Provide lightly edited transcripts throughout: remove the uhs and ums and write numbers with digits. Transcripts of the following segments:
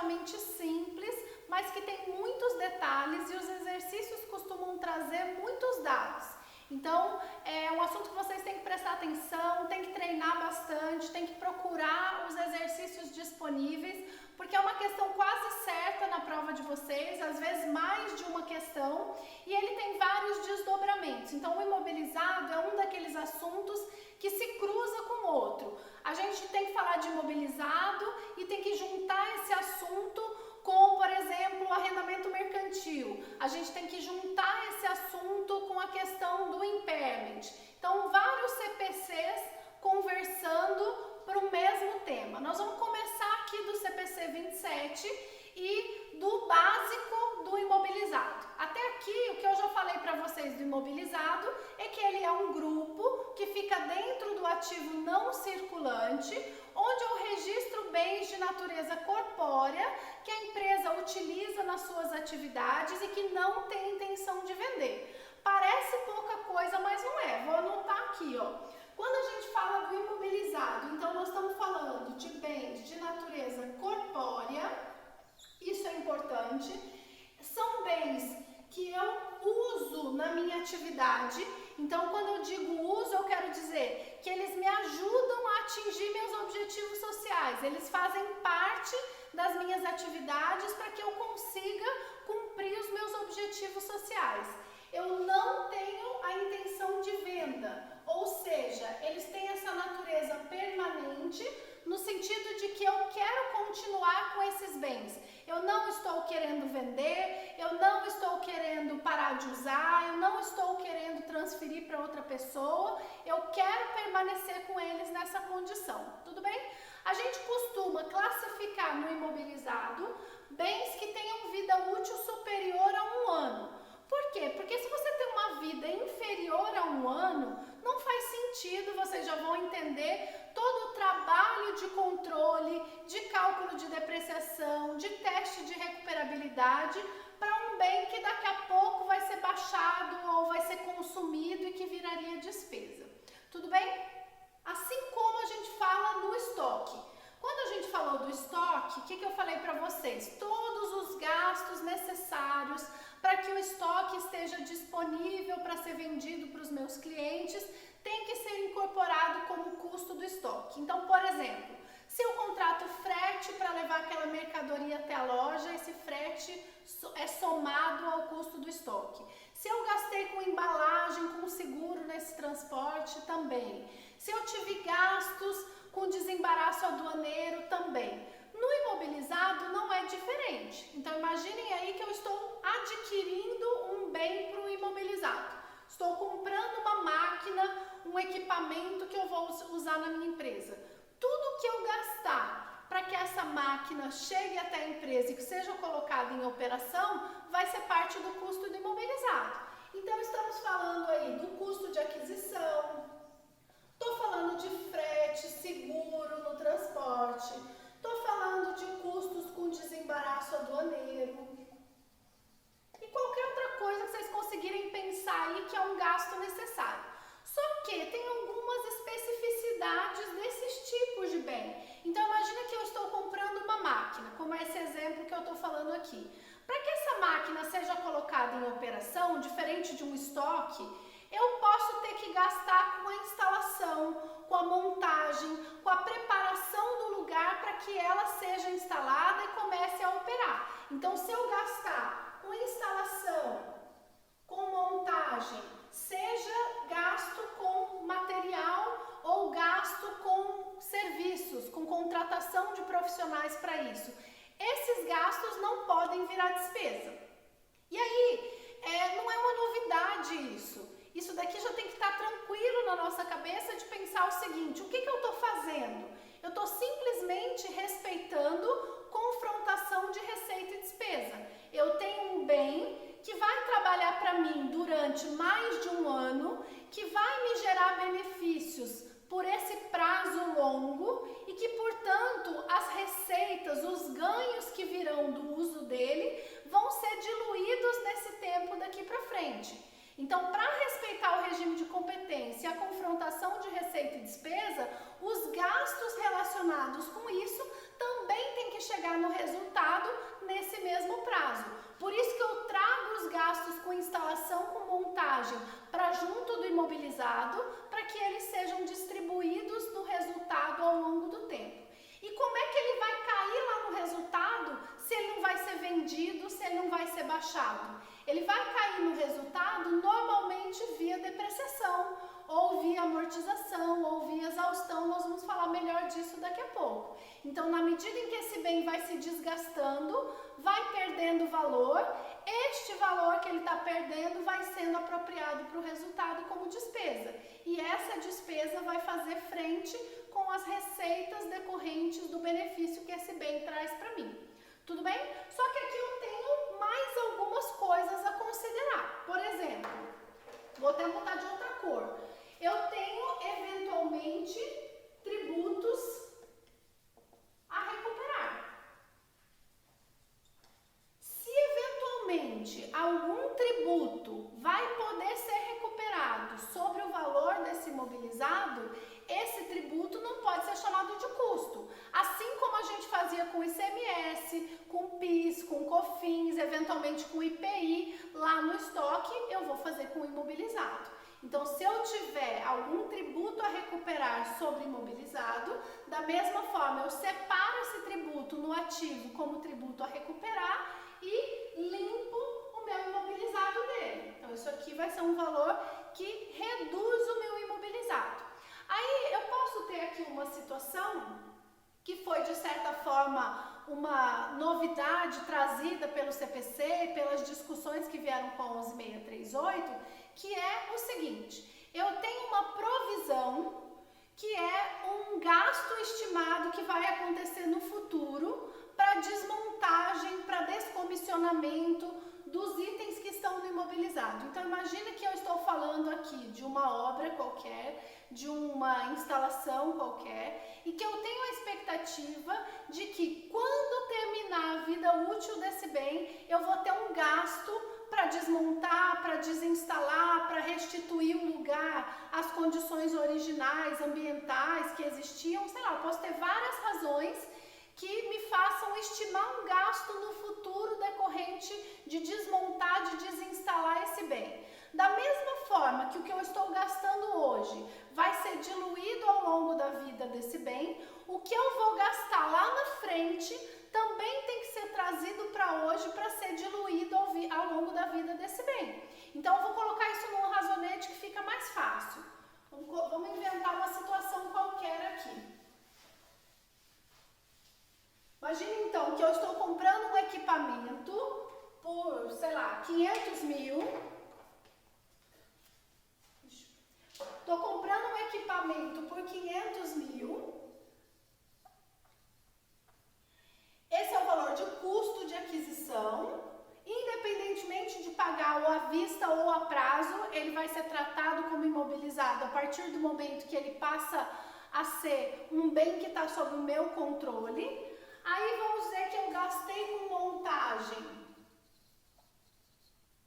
relativamente simples, mas que tem muitos detalhes e os exercícios costumam trazer muitos dados. Então, é um assunto que vocês têm que prestar atenção, têm que treinar bastante, têm que procurar os exercícios disponíveis, porque é uma questão quase certa na prova de vocês, às vezes mais de uma questão, e ele tem vários desdobramentos. Então, o imobilizado é um daqueles assuntos que se cruza com o outro. A gente tem que falar de imobilizado e tem que juntar esse assunto com, por exemplo, o arrendamento mercantil. A gente tem que juntar esse assunto com a questão do impairment. Então, vários CPCs conversando para o mesmo tema. Nós vamos começar aqui do CPC 27 e do básico do imobilizado. Até aqui, o que eu já falei para vocês do imobilizado é que ele é um grupo que fica dentro do ativo não circulante, onde eu registro bens de natureza corpórea que a empresa utiliza nas suas atividades e que não tem intenção de vender. Parece pouca coisa, mas não é. Vou anotar aqui, ó. Quando a gente fala do imobilizado, então nós estamos falando de bens de natureza corpórea, isso é importante. São bens que eu uso na minha atividade. Então, quando eu digo uso, eu quero dizer que eles me ajudam a atingir meus objetivos sociais. Eles fazem parte das minhas atividades para que eu consiga cumprir os meus objetivos sociais. Eu não tenho a intenção de venda, ou seja, eles têm essa natureza permanente no sentido de que eu quero continuar com esses bens. Eu não estou querendo vender, eu não estou querendo parar de usar, eu não estou querendo transferir para outra pessoa, eu quero permanecer com eles nessa condição, tudo bem? A gente costuma classificar no imobilizado bens que tenham vida útil superior a 1 ano. Por quê? Porque se você tem uma vida inferior a 1 ano, não faz sentido, vocês já vão entender todo o trabalho de controle, de cálculo de depreciação, de teste de recuperabilidade para um bem que daqui a pouco vai ser baixado ou vai ser consumido e que viraria despesa. Tudo bem? Assim como a gente fala no estoque. Quando a gente falou do estoque, o que eu falei para vocês? Todos os gastos necessários para que o estoque esteja disponível para ser vendido para os meus clientes tem que ser incorporado como custo do estoque. Então, por exemplo, se eu contrato frete para levar aquela mercadoria até a loja, esse frete é somado ao custo do estoque. Se eu gastei com embalagem, com seguro nesse transporte, também. Se eu tive gastos com desembaraço aduaneiro, também. No imobilizado não é diferente. Então imaginem aí que eu estou adquirindo um bem para o imobilizado. Estou comprando uma máquina, um equipamento que eu vou usar na minha empresa. Tudo que eu gastar para que essa máquina chegue até a empresa e que seja colocada em operação, vai ser parte do custo do imobilizado. Então estamos falando aí do custo de aquisição, estou falando de frete, seguro no transporte, estou falando de custos com desembaraço aduaneiro e qualquer outra coisa que vocês conseguirem pensar aí que é um gasto necessário. Só que tem algumas especificidades desses tipos de bem. Então imagina que eu estou comprando uma máquina, como esse exemplo que eu estou falando aqui. Para que essa máquina seja colocada em operação, diferente de um estoque, eu posso ter que gastar com a instalação, com a montagem, com a preparação do lugar para que ela seja instalada e comece a operar. Então, se eu gastar com instalação, com montagem, seja gasto com material ou gasto com serviços, com contratação de profissionais para isso, esses gastos não podem virar despesa. E aí, não é uma novidade isso. Isso daqui já tem que estar tranquilo na nossa cabeça de pensar o seguinte: o que eu estou fazendo? Eu estou simplesmente respeitando confrontação de receita e despesa. Eu tenho um bem que vai trabalhar para mim durante mais de 1 ano, que vai me gerar benefícios por esse prazo longo e que, portanto, as receitas, os ganhos que virão do uso dele vão ser diluídos nesse tempo daqui para frente. Então, para respeitar o regime de competência e a confrontação de receita e despesa, os gastos relacionados com isso também têm que chegar no resultado prazo. Por isso que eu trago os gastos com instalação, com montagem, para junto do imobilizado, para que eles sejam distribuídos no resultado ao longo do tempo. E como é que ele vai cair lá no resultado se ele não vai ser vendido, se ele não vai ser baixado? Ele vai cair no resultado normalmente via depreciação, ou via amortização, ou via exaustão. Nós vamos falar melhor disso daqui a pouco. Então, na medida em que esse bem vai se desgastando, vai perdendo valor, este valor que ele está perdendo vai sendo apropriado para o resultado como despesa. E essa despesa vai fazer frente com as receitas decorrentes do benefício que esse bem traz para mim. Tudo bem? Só que aqui eu tenho mais algumas coisas a considerar. Por exemplo, vou até botar de outra cor. Eu tenho, eventualmente, tributos a recuperar. Se, eventualmente, algum tributo vai poder ser recuperado sobre o valor desse imobilizado, esse tributo não pode ser chamado de custo. Assim como a gente fazia com ICMS, com PIS, com COFINS, eventualmente com IPI, lá no estoque, eu vou fazer com o imobilizado. Então, se eu tiver algum tributo a recuperar sobre imobilizado, da mesma forma eu separo esse tributo no ativo como tributo a recuperar e limpo o meu imobilizado dele. Então, isso aqui vai ser um valor que reduz o meu imobilizado. Aí, eu posso ter aqui uma situação que foi, de certa forma, uma novidade trazida pelo CPC, pelas discussões que vieram com a 11638, que é o seguinte: eu tenho uma provisão que é um gasto estimado que vai acontecer no futuro para desmontagem, para descomissionamento dos itens que estão no imobilizado. Então, imagina que eu estou falando aqui de uma obra qualquer, de uma instalação qualquer, e que eu tenho a expectativa de que, quando terminar a vida útil desse bem, eu vou ter um gasto para desmontar, para desinstalar, para restituir o lugar, as condições originais, ambientais que existiam, sei lá, eu posso ter várias razões que me façam estimar um gasto no futuro decorrente de desmontar, de desinstalar esse bem. Da mesma forma que o que eu estou gastando hoje vai ser diluído ao longo da vida desse bem, o que eu vou gastar lá na frente também tem que ser trazido para hoje para ser diluído ao longo da vida desse bem. Então, eu vou colocar isso num razonete que fica mais fácil. Vamos inventar uma situação qualquer aqui. Imagine, então, que eu estou comprando um equipamento por, sei lá, 500 mil. Estou comprando um equipamento por 500 mil. Esse é o valor de custo de aquisição. Independentemente de pagar ou à vista ou a prazo, ele vai ser tratado como imobilizado a partir do momento que ele passa a ser um bem que está sob o meu controle. Aí vamos dizer que eu gastei com montagem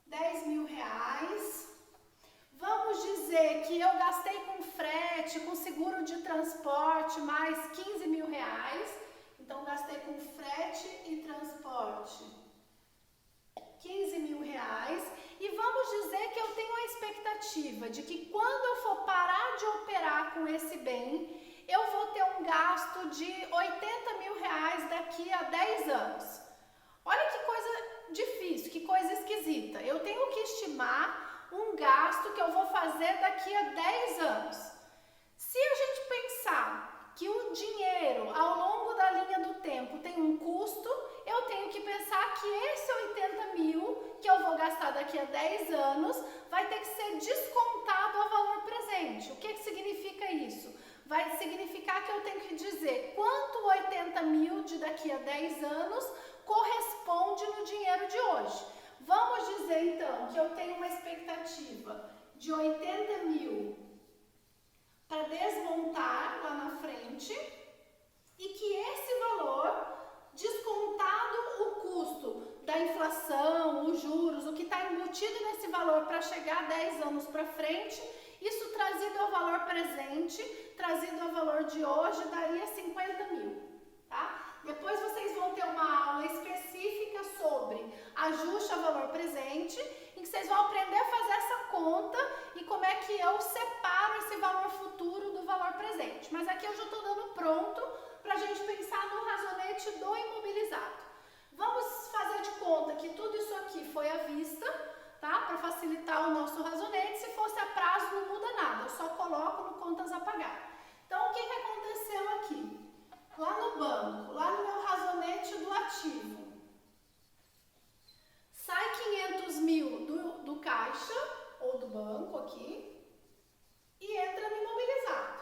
10 mil reais. Vamos dizer que eu gastei com frete, com seguro de transporte, mais 15 mil reais. Então, gastei com frete e transporte 15 mil reais. E vamos dizer que eu tenho a expectativa de que, quando eu for parar de operar com esse bem, eu vou ter um gasto de 80 mil reais daqui a 10 anos. Olha que coisa difícil, que coisa esquisita. Eu tenho que estimar um gasto que eu vou fazer daqui a 10 anos. Se a gente pensar que o dinheiro, ao longo da linha do tempo, tem um custo, eu tenho que pensar que esse 80 mil que eu vou gastar daqui a 10 anos vai ter que ser descontado a valor presente. O que significa isso? Vai significar que eu tenho que dizer quanto 80 mil de daqui a 10 anos corresponde no dinheiro de hoje. Vamos dizer, então, que eu tenho uma expectativa de 80 mil para desmontar lá na frente, e que esse valor, descontado o custo da inflação, os juros, o que está embutido nesse valor para chegar a 10 anos para frente, isso trazido ao valor presente, trazido ao valor de hoje, daria 50 mil, tá? Depois vocês vão ter uma aula específica sobre a ajuste a valor presente, em que vocês vão aprender a fazer essa conta e como é que eu separo esse valor futuro do valor presente. Mas aqui eu já estou dando pronto para a gente pensar no razonete do imobilizado. Vamos fazer de conta que tudo isso aqui foi à vista, tá? Para facilitar o nosso razonete. Se fosse a prazo não muda nada, eu só coloco no contas a pagar. Então o que aconteceu aqui? Lá no banco, lá no meu razonete do ativo, sai 500 mil do caixa ou do banco aqui e entra no imobilizado.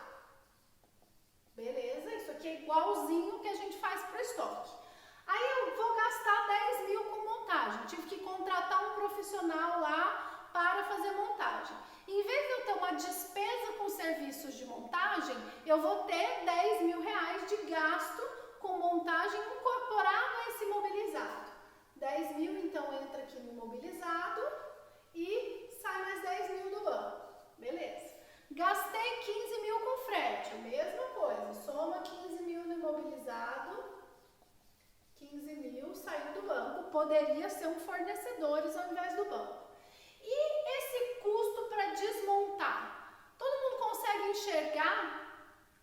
Beleza? Isso aqui é igualzinho que a gente faz para o estoque. Aí eu vou gastar 10 mil com montagem. Tive que contratar um profissional lá para fazer montagem. Em vez de eu ter uma despesa com serviços de montagem, eu vou ter 10 mil reais de gasto com montagem incorporado a esse imobilizado. 10 mil então entra aqui no imobilizado e sai mais 10 mil do banco. Beleza. Gastei 15 mil com frete, a mesma coisa. Soma 15 mil no imobilizado, 15 mil saiu do banco. Poderia ser um fornecedores ao invés do banco. E esse custo para desmontar? Todo mundo consegue enxergar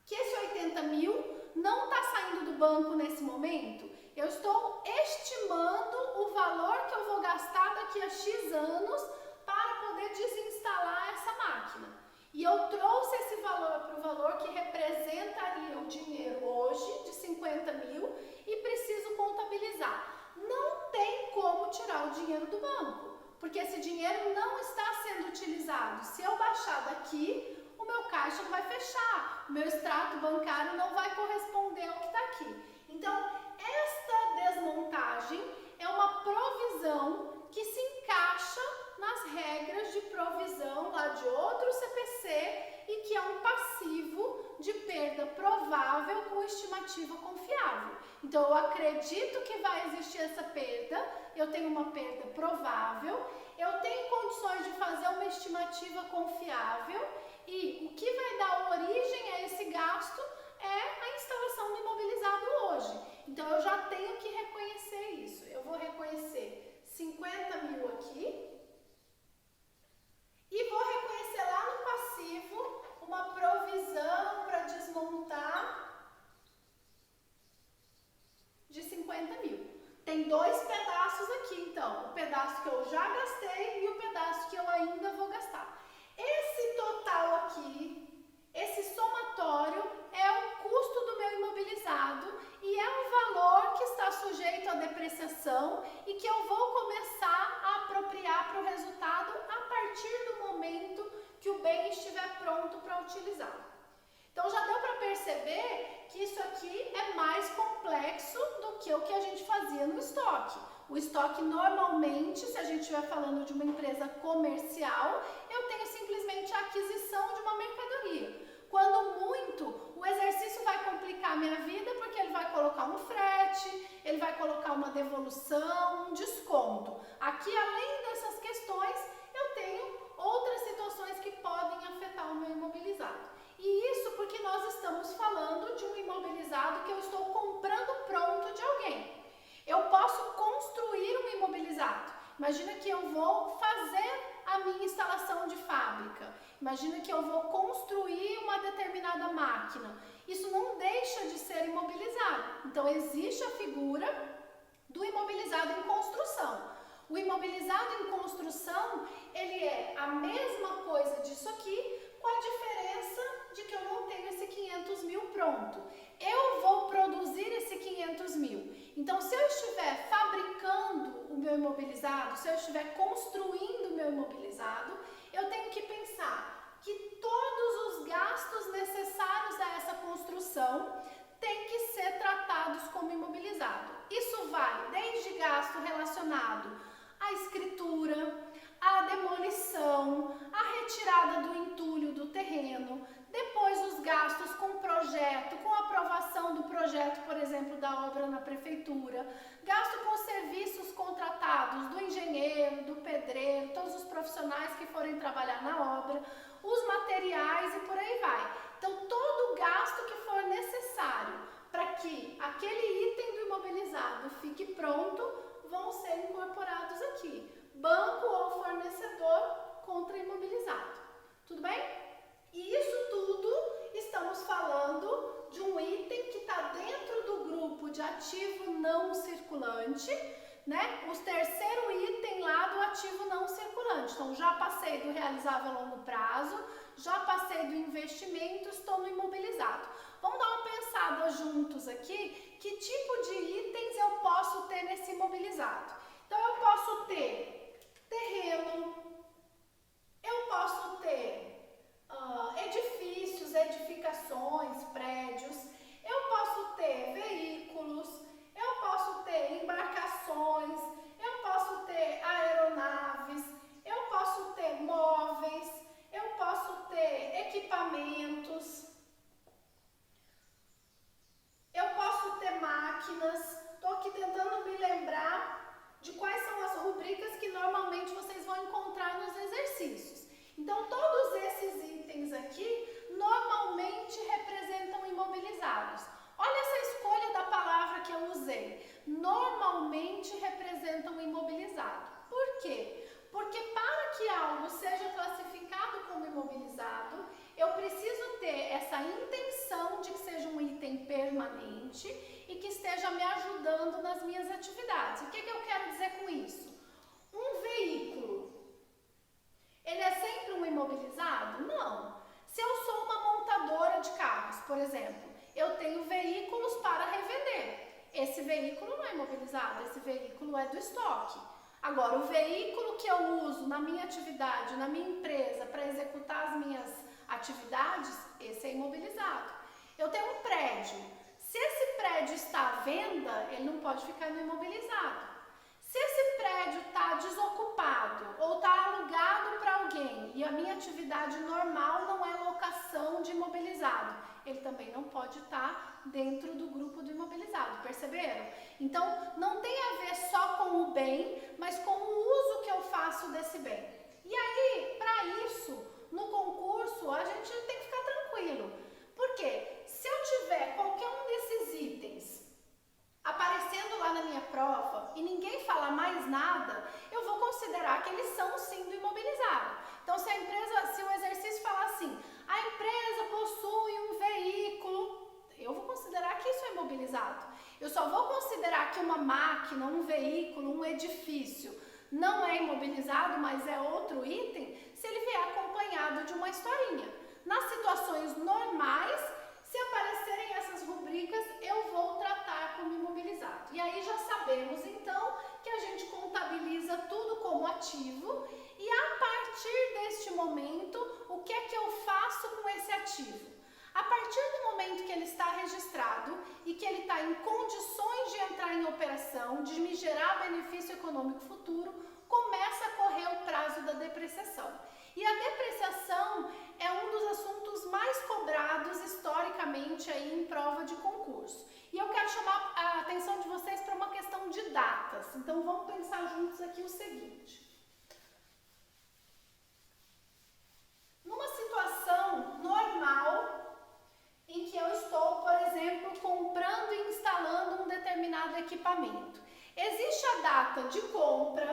que esse 80 mil não está saindo do banco nesse momento? Eu estou estimando o valor que eu vou gastar daqui a X anos para poder desinstalar essa máquina. E eu trouxe esse valor para o valor que representaria o dinheiro hoje, de 50 mil, e preciso contabilizar. Não tem como tirar o dinheiro do banco, porque esse dinheiro não está sendo utilizado. Se eu baixar daqui, o meu caixa não vai fechar, o meu extrato bancário não vai corresponder ao que está aqui. Então, esta desmontagem é uma provisão que se encaixa nas regras de provisão lá de outro CPC e que é um passivo de perda provável com estimativa confiável. Então, eu acredito que vai existir essa perda, eu tenho uma perda provável, eu tenho condições de fazer uma estimativa confiável e o que vai dar origem a esse gasto é a instalação do imobilizado hoje. Então, eu já tenho que reconhecer isso. Eu vou reconhecer 50 mil aqui e vou reconhecer lá no passivo uma provisão para desmontar de 50 mil. Tem dois pedaços aqui, então. O pedaço que eu já gastei e o pedaço que eu ainda vou gastar. Esse total aqui, esse somatório, é o custo do meu imobilizado e é um valor que está sujeito à depreciação e que eu vou começar a apropriar para o resultado a partir do momento que o bem estiver pronto para utilizar. Então já deu para perceber que isso aqui é mais complexo do que o que a gente fazia no estoque. O estoque normalmente, se a gente estiver falando de uma empresa comercial, eu tenho simplesmente a aquisição de uma mercadoria. Quando muito, o exercício vai complicar a minha vida porque ele vai colocar um frete, ele vai colocar uma devolução, um desconto. Aqui, além dessas questões, eu tenho outras situações que podem afetar o meu imobilizado. E isso porque nós estamos falando de um imobilizado que eu estou comprando pronto de alguém. Eu posso construir um imobilizado. Imagina que eu vou fazer a minha instalação de fábrica. Imagina que eu vou construir uma determinada máquina. Isso não deixa de ser imobilizado. Então, existe a figura do imobilizado em construção. O imobilizado em construção, ele é a mesma coisa disso aqui, com a diferença de que eu não tenho esse 500 mil pronto. Eu vou produzir esse 500 mil. Então, se eu estiver fabricando o meu imobilizado, se eu estiver construindo o meu imobilizado, eu tenho que pensar que todos os gastos necessários a essa construção têm que ser tratados como imobilizado. Isso vai desde gasto relacionado à escritura, à demolição, à retirada do entulho do terreno, depois os gastos com o projeto, com a aprovação do projeto, por exemplo, da obra na prefeitura, gasto com serviços contratados do engenheiro, do pedreiro, todos os profissionais que forem trabalhar na obra, os materiais e por aí vai. Então, todo o gasto que for necessário para que aquele item do imobilizado fique pronto, vão ser incorporados aqui, banco ou fornecedor contra imobilizado. Tudo bem? E isso tudo estamos falando de um item que está dentro do grupo de ativo não circulante, né? O terceiro item lá do ativo não circulante. Então, já passei do realizável a longo prazo, já passei do investimento, estou no imobilizado. Vamos dar uma pensada juntos aqui, que tipo de itens eu posso ter nesse imobilizado. Então, eu posso ter terreno, eu posso ter edifícios, edificações, prédios, eu posso ter veículos, eu posso ter embarcações, eu posso ter aeronaves, eu posso ter móveis, eu posso ter equipamentos, eu posso ter máquinas. Estou aqui tentando me lembrar de quais são as rubricas que normalmente vocês vão encontrar nos exercícios. Então, todos esses itens aqui normalmente representam imobilizados. Olha essa escolha da palavra que eu usei. Normalmente representam imobilizado. Por quê? Porque para que algo seja classificado como imobilizado, eu preciso ter essa intenção de que seja um item permanente e que esteja me ajudando nas minhas atividades. O que eu quero dizer com isso? Um veículo, ele é sempre um imobilizado? Não. Se eu sou uma montadora de carros, por exemplo, eu tenho veículos para revender. Esse veículo não é imobilizado, esse veículo é do estoque. Agora, o veículo que eu uso na minha atividade, na minha empresa, para executar as minhas atividades, esse é imobilizado. Eu tenho um prédio. Se esse prédio está à venda, ele não pode ficar no imobilizado. Se esse prédio está desocupado ou está alugado para alguém e a minha atividade normal não é locação de imobilizado, ele também não pode estar dentro do grupo do imobilizado, perceberam? Então, não tem a ver só com o bem, mas com o uso que eu faço desse bem. E aí, para isso, no concurso, a gente tem que ficar tranquilo. Por quê? Se eu tiver qualquer um desses itens aparecendo lá na minha prova e ninguém fala mais nada, eu vou considerar que eles são sim do imobilizado. Então, se o exercício falar assim, a empresa possui um veículo, eu vou considerar que isso é imobilizado. Eu só vou considerar que uma máquina, um veículo, um edifício não é imobilizado, mas é outro item, se ele vier acompanhado de uma historinha. Nas situações normais, se aparecerem essas rubricas, eu vou tratar como imobilizado. E aí já sabemos, então, que a gente contabiliza tudo como ativo e a partir deste momento, o que é que eu faço com esse ativo? A partir do momento que ele está registrado e que ele está em condições de entrar em operação, de me gerar benefício econômico futuro, começa a correr o prazo da depreciação. E a depreciação é um dos assuntos mais cobrados historicamente aí em prova de concurso. E eu quero chamar a atenção de vocês para uma questão de datas. Então, vamos pensar juntos aqui o seguinte. Numa situação normal, em que eu estou, por exemplo, comprando e instalando um determinado equipamento, existe a data de compra,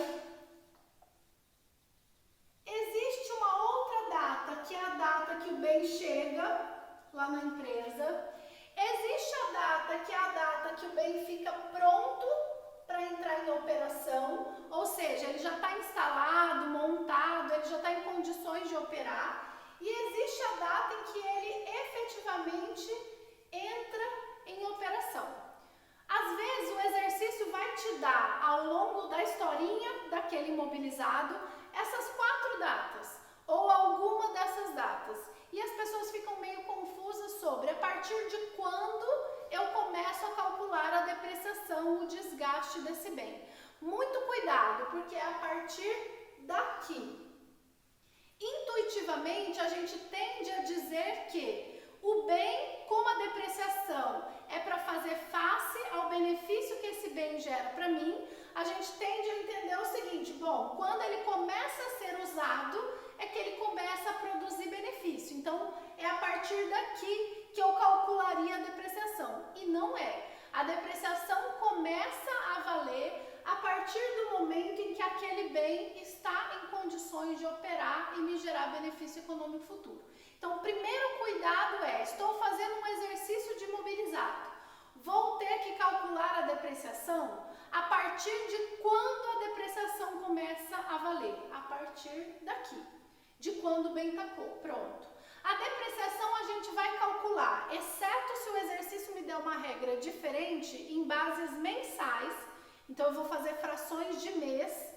existe uma outra data, que é a data que o bem chega lá na empresa, existe a data, que é a data que o bem fica pronto para entrar em operação, ou seja, ele já está instalado, montado, ele já está em condições de operar, e existe a data em que ele efetivamente entra em operação. Às vezes o exercício vai te dar, ao longo da historinha daquele imobilizado, essas 4 datas, ou alguma dessas datas. E as pessoas ficam meio confusas sobre a partir de quando eu começo a calcular a depreciação, o desgaste desse bem. Muito cuidado, porque é a partir daqui. Intuitivamente, a gente tende a dizer que o bem, como a depreciação é para fazer face ao benefício que esse bem gera para mim, a gente tende a entender o seguinte, bom, quando ele começa a ser usado, é que ele começa a produzir benefício. Então, é a partir daqui que eu calcularia a depreciação. E não é. A depreciação começa a valer a partir do momento em que aquele bem está em condições de operar e me gerar benefício econômico futuro. Então, o primeiro cuidado é, estou fazendo um exercício de imobilizado. Vou ter que calcular a depreciação a partir de quando a depreciação começa a valer? A partir daqui, de quando o bem está pronto. A depreciação a gente vai calcular, exceto se o exercício me der uma regra diferente, em bases mensais. Então, eu vou fazer frações de mês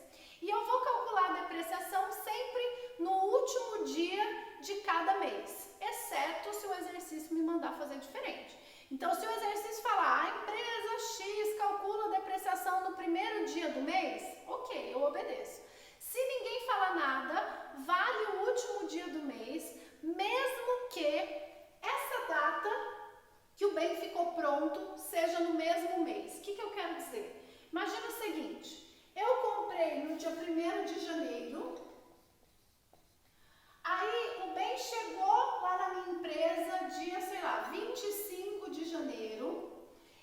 e eu vou calcular a depreciação sempre no último dia de cada mês, exceto se o exercício me mandar fazer diferente. Então, se o exercício falar, a empresa X calcula a depreciação no primeiro dia do mês, ok, eu obedeço. Se ninguém falar nada, vale o último dia do mês, mesmo que essa data que o bem ficou pronto seja no mesmo mês. O que eu quero dizer? Imagina o seguinte, eu comprei no dia 1º de janeiro, aí o bem chegou lá na minha empresa dia, sei lá, 25 de janeiro,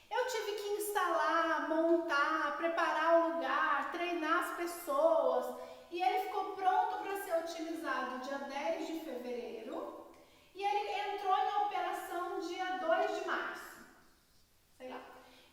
eu tive que instalar, montar, preparar o lugar, treinar as pessoas, e ele ficou pronto para ser utilizado dia 10 de fevereiro, e ele entrou em operação dia 2 de março, sei lá.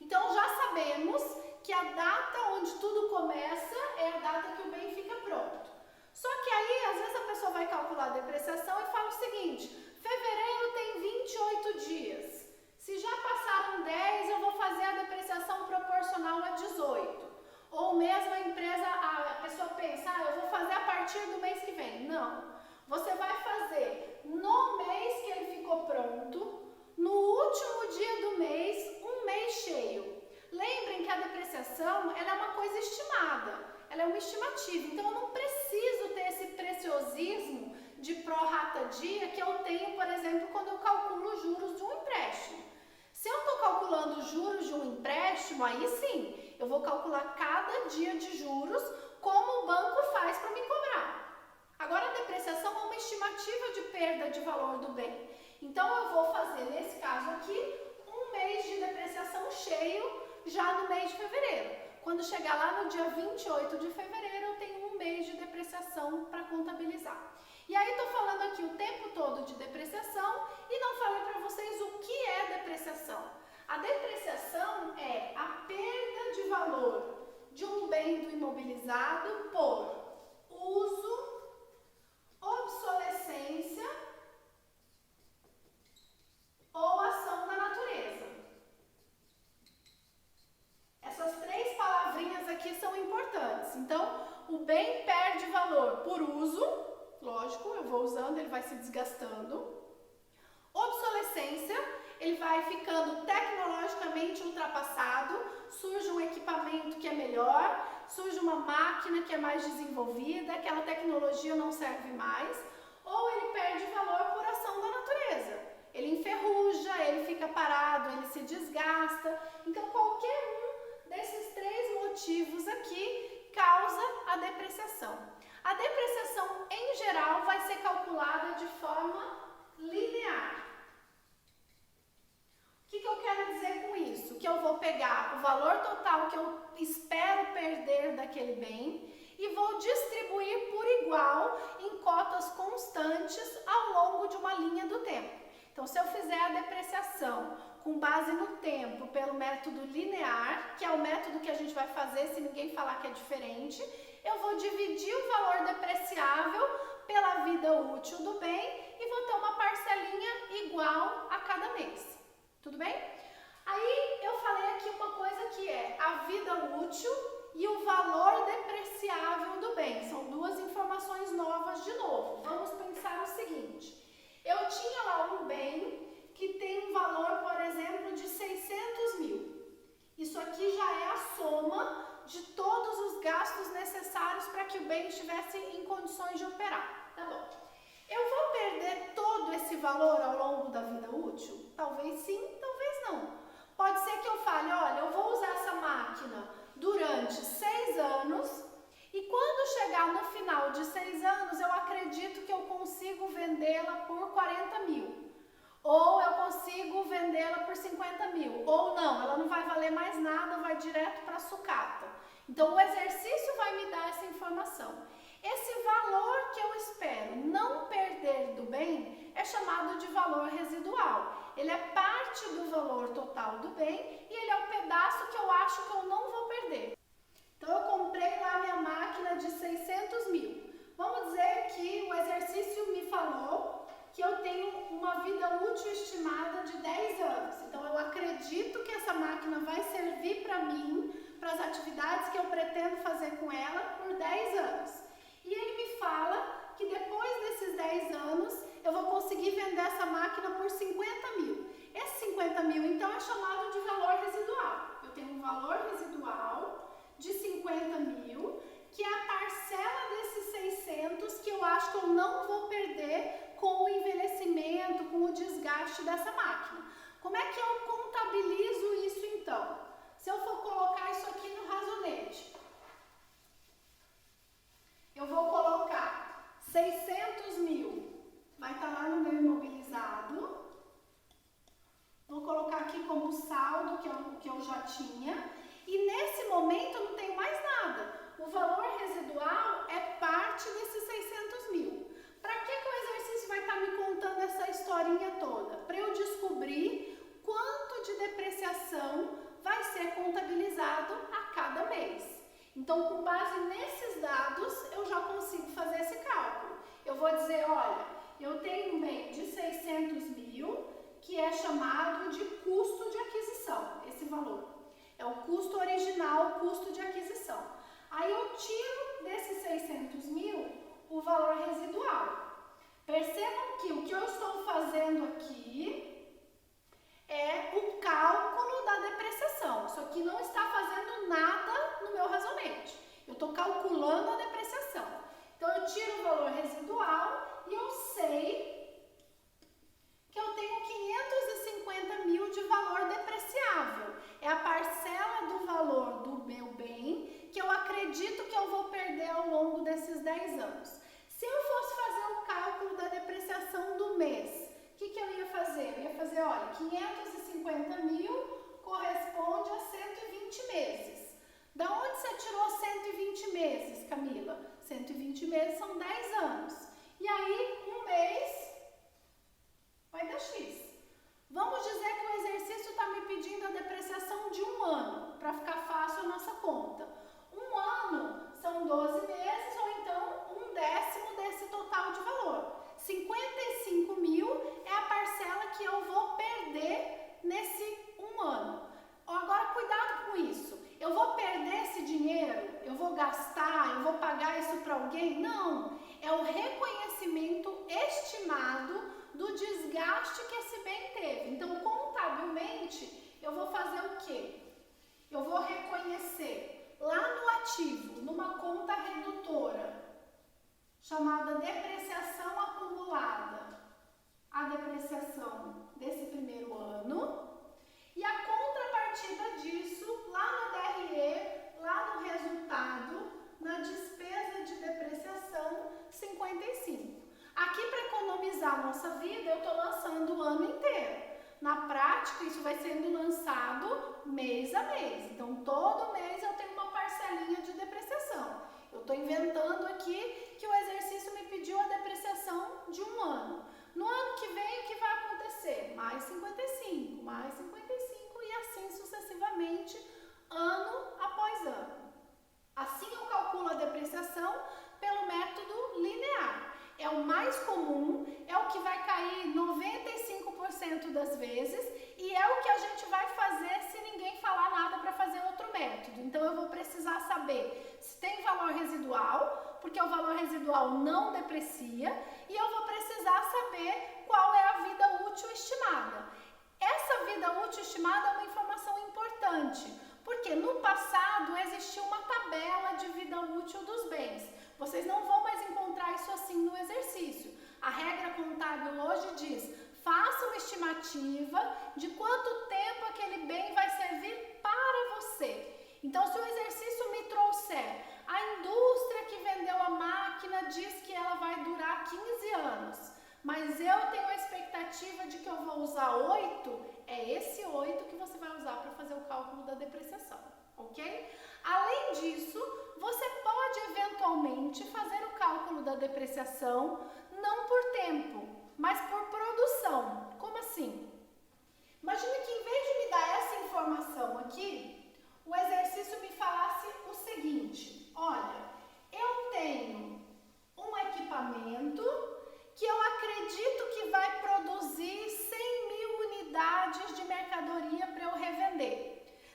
Então já sabemos que a data onde tudo começa é a data que o bem fica pronto. Só que aí, às vezes a pessoa vai calcular a depreciação e fala o seguinte, fevereiro tem 28 dias, se já passaram 10, eu vou fazer a depreciação proporcional a 18. Ou mesmo a empresa, a pessoa pensa, eu vou fazer a partir do mês que vem. Não, você vai fazer no mês que ele ficou pronto, no último dia do mês, um mês cheio. Lembrem que a depreciação ela é uma coisa estimada, ela é uma estimativa, então eu não preciso ter esse preciosismo de pró-rata dia que eu tenho, por exemplo, quando eu calculo os juros de um empréstimo. Se eu estou calculando os juros de um empréstimo, aí sim, eu vou calcular cada dia de juros como o banco faz para me cobrar. Agora, a depreciação é uma estimativa de perda de valor do bem. Então, eu vou fazer, nesse caso aqui, um mês de depreciação cheio já no mês de fevereiro. Quando chegar lá no dia 28 de fevereiro, eu tenho um mês de depreciação para contabilizar. E aí, estou falando aqui o tempo todo de depreciação e não falei para vocês o que é depreciação. A depreciação é a perda de valor de um bem do imobilizado por uso, obsolescência ou ação da natureza. Essas 3 palavrinhas aqui são importantes. Então, o bem perde valor por uso, lógico, eu vou usando, ele vai se desgastando. Obsolescência, ele vai ficando tecnologicamente ultrapassado, surge um equipamento que é melhor, surge uma máquina que é mais desenvolvida, aquela tecnologia não serve mais, ou ele perde valor por ação da natureza. Ele enferruja, ele fica parado, ele se desgasta. Então, qualquer um desses 3 motivos aqui causa a depreciação. A depreciação, em geral, vai ser calculada de forma linear. O que eu quero dizer com isso? Que eu vou pegar o valor total que eu espero perder daquele bem e vou distribuir por igual em cotas constantes ao longo de uma linha do tempo. Então, se eu fizer a depreciação com base no tempo pelo método linear, que é o método que a gente vai fazer se ninguém falar que é diferente, eu vou dividir o valor depreciável pela vida útil do bem e vou ter uma parcelinha igual a cada mês. Tudo bem? Aí eu falei aqui uma coisa que é a vida útil e o valor depreciável do bem. São 2 informações novas de novo. Vamos pensar o seguinte. Eu tinha lá um bem que tem um valor, por exemplo, de 600 mil. Isso aqui já é a soma de todos os gastos necessários para que o bem estivesse em condições de operar. Tá bom. Eu vou perder todo esse valor ao longo da vida útil? Talvez sim, talvez não. Pode ser que eu fale, olha, eu vou usar essa máquina durante 6 anos e quando chegar no final de 6 anos, eu acredito que eu consigo vendê-la por 40 mil. ou eu consigo vendê-la por 50 mil, ou não, ela não vai valer mais nada, vai direto para a sucata. Então o exercício vai me dar essa informação. Esse valor que eu espero não perder do bem é chamado de valor residual. Ele é parte do valor total do bem e ele é o pedaço que eu acho que eu não vou perder. Então eu comprei lá minha máquina de 600 mil. Vamos dizer que o exercício me falou que eu tenho uma vida útil estimada de 10 anos. Então eu acredito que essa máquina vai servir para mim, para as atividades que eu pretendo fazer com ela por 10 anos. E ele me fala que depois desses 10 anos eu vou conseguir vender essa máquina por 50 mil. Esse 50 mil então é chamado de valor residual. Eu tenho um valor residual de 50 mil, que é a parcela desses 600 que eu acho que eu não vou perder com o envelhecimento, com o desgaste dessa máquina. Como é que eu contabilizo isso então? Se eu for colocar isso aqui no razonete, eu vou colocar 600 mil, vai estar lá no meu imobilizado, vou colocar aqui como saldo, que eu já tinha, e nesse momento eu não tenho mais nada. O valor residual é parte desses 600 mil. Para que o exercício vai estar me contando essa historinha toda? Para eu descobrir quanto de depreciação vai ser contabilizado a cada mês. Então, com base nesses dados, eu já consigo fazer esse cálculo. Eu vou dizer, olha, eu tenho um bem de 600 mil, que é chamado de custo de aquisição, esse valor. É o custo original, o custo de aquisição. Aí eu tiro desses 600 mil o valor residual. Percebam que o que eu estou fazendo aqui é o cálculo da depreciação. Isso aqui não está fazendo nada no meu razonete. Eu estou calculando a depreciação. Então eu tiro o valor residual e eu sei que eu tenho 550 mil de valor depreciável. É a parcela do valor do meu bem que eu acredito que eu vou perder ao longo desses 10 anos. Se eu fosse fazer o cálculo da depreciação do mês, o que eu ia fazer? Eu ia fazer, olha, 550 mil corresponde a 120 meses. Da onde você tirou 120 meses, Camila? 120 meses são 10 anos. E aí, um mês vai dar X. Vamos dizer que o exercício está me pedindo a depreciação de um ano, para ficar fácil a nossa conta. Um ano são 12 meses, ou então 1/10 desse total de valor. 55 mil é a parcela que eu vou perder nesse um ano. Agora, cuidado com isso. Eu vou perder esse dinheiro? Eu vou gastar? Eu vou pagar isso para alguém? Não. É o reconhecimento estimado do desgaste que esse bem teve. Então, contabilmente, eu vou fazer o quê? Eu vou reconhecer lá no ativo, numa conta redutora, chamada depreciação acumulada, a depreciação desse primeiro ano, e a contrapartida disso, lá no DRE, lá no resultado, na despesa de depreciação, 55. Aqui, para economizar a nossa vida, eu estou lançando o ano inteiro. Na prática, isso vai sendo lançado mês a mês. Então, todo mês eu tenho uma parcelinha de depreciação. Eu estou inventando aqui que o exercício me pediu a depreciação de um ano. No ano que vem, o que vai acontecer? Mais 55, mais 55 e assim sucessivamente, ano após ano. Assim eu calculo a depreciação pelo método linear. É o mais comum, é o que vai cair 95% das vezes e é o que a gente vai fazer se ninguém falar nada para fazer outro método. Então eu vou precisar saber se tem valor residual, porque o valor residual não deprecia, e eu vou precisar saber qual é a vida útil estimada. Essa vida útil estimada é uma informação importante, porque no passado existiu uma tabela de vida útil dos bens. Vocês não vão mais encontrar isso assim no exercício. A regra contábil hoje diz: faça uma estimativa de quanto tempo aquele bem vai servir para você. Então, se o exercício me trouxer a indústria que vendeu a máquina diz que ela vai durar 15 anos, mas eu tenho a expectativa de que eu vou usar 8, é esse 8 que você vai usar para fazer o cálculo da depreciação, ok? Além disso, você pode eventualmente fazer o cálculo da depreciação não por tempo, mas por produção. Como assim? Imagina que em vez de me dar essa informação aqui, o exercício me falasse o seguinte: olha, eu tenho um equipamento que eu acredito que vai produzir 100.000 unidades de mercadoria para eu revender.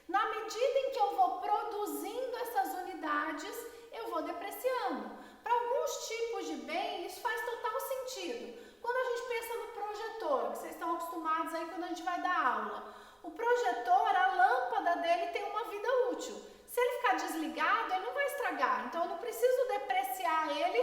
Na medida em que eu vou produzindo essas unidades, eu vou depreciando. Para alguns tipos de bem, isso faz total sentido. Quando a gente pensa no projetor, que vocês estão acostumados aí quando a gente vai dar aula, o projetor, a lâmpada dele tem uma vida útil. Se ele ficar desligado, ele não vai estragar. Então, eu não preciso depreciar ele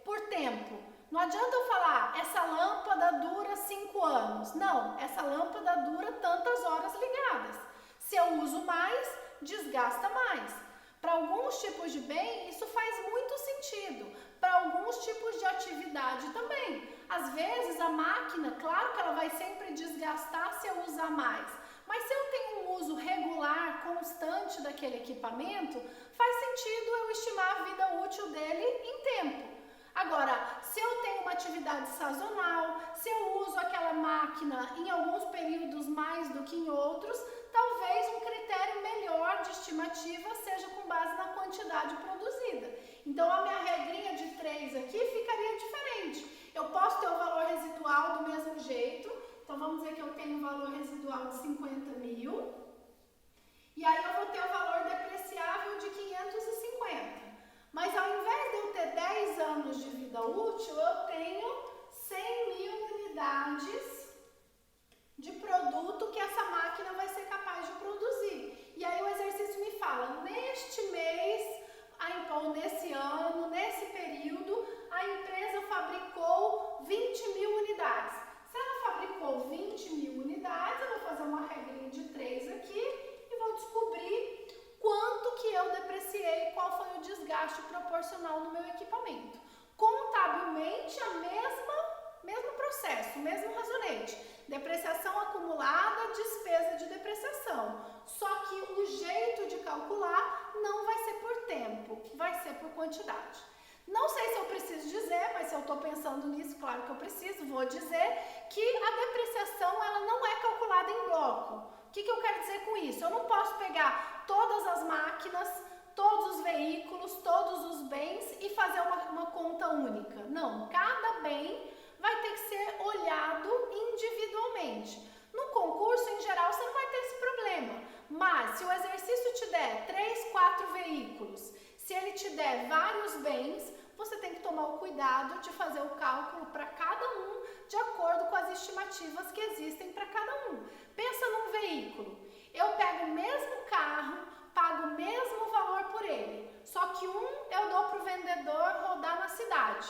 por tempo. Não adianta eu falar, essa lâmpada dura 5 anos. Não, essa lâmpada dura tantas horas ligadas. Se eu uso mais, desgasta mais. Para alguns tipos de bem, isso faz muito sentido. Para alguns tipos de atividade também. Às vezes, a máquina, claro que ela vai sempre desgastar se eu usar mais. Mas se eu tenho um uso regular, constante daquele equipamento, faz sentido eu estimar a vida útil dele em tempo. Agora, se eu tenho uma atividade sazonal, se eu uso aquela máquina em alguns períodos mais do que em outros, talvez um critério melhor de estimativa seja com base na quantidade produzida. Então, a minha regrinha de 3 aqui ficaria diferente. Eu posso ter o valor residual do mesmo jeito. Então, vamos dizer que eu tenho um valor residual de 50.000. E aí, eu vou ter o valor depreciável de 550. Mas, ao invés de eu ter 10 anos de vida útil, eu tenho 100.000 unidades de produto que essa máquina vai ser capaz de produzir. E aí, o exercício me fala, neste mês, ou nesse ano, nesse período, a empresa fabricou 20.000 unidades. Se ela fabricou 20.000 unidades, eu vou fazer uma regrinha de 3 aqui e vou descobrir quanto que eu depreciei, qual foi o desgaste proporcional no meu equipamento. Contabilmente, mesmo processo, o mesmo razonete. Depreciação acumulada, despesa de depreciação. Só que o jeito de calcular não vai ser por tempo, vai ser por quantidade. Não sei se eu preciso dizer, mas se eu estou pensando nisso, claro que eu preciso, vou dizer que a depreciação ela não é calculada em bloco. O que eu quero dizer com isso? Eu não posso pegar todas as máquinas, todos os veículos, todos os bens e fazer uma conta única. Não, cada bem vai ter que ser olhado individualmente. No concurso, em geral, você não vai ter esse problema. Mas, se o exercício te der 3, 4 veículos, se ele te der vários bens, você tem que tomar o cuidado de fazer o cálculo para cada um de acordo com as estimativas que existem para cada um. Pensa num veículo. Eu pego o mesmo carro, pago o mesmo valor por ele. Só que um eu dou para o vendedor rodar na cidade.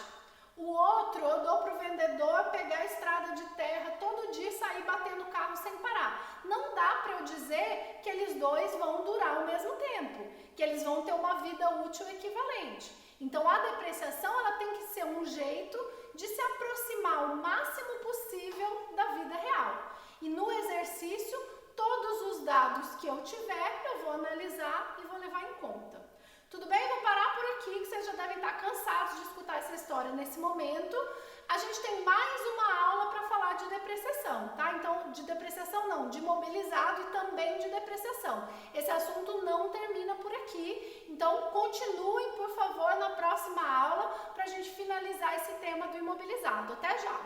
O outro eu dou para o vendedor pegar a estrada de terra todo dia e sair batendo o carro sem parar. Não dá para eu dizer que eles dois vão durar o mesmo tempo, que eles vão ter uma vida útil equivalente. Então, a depreciação ela tem que ser um jeito de se aproximar o máximo possível da vida real. E no exercício, todos os dados que eu tiver, eu vou analisar e vou levar em conta. Tudo bem? Vou parar por aqui, que vocês já devem estar cansados de escutar essa história nesse momento. A gente tem mais uma aula para falar de depreciação, tá? Então, de depreciação não, de imobilizado e também de depreciação. Esse assunto não termina por aqui, então continuem, por favor, na próxima aula para a gente finalizar esse tema do imobilizado. Até já!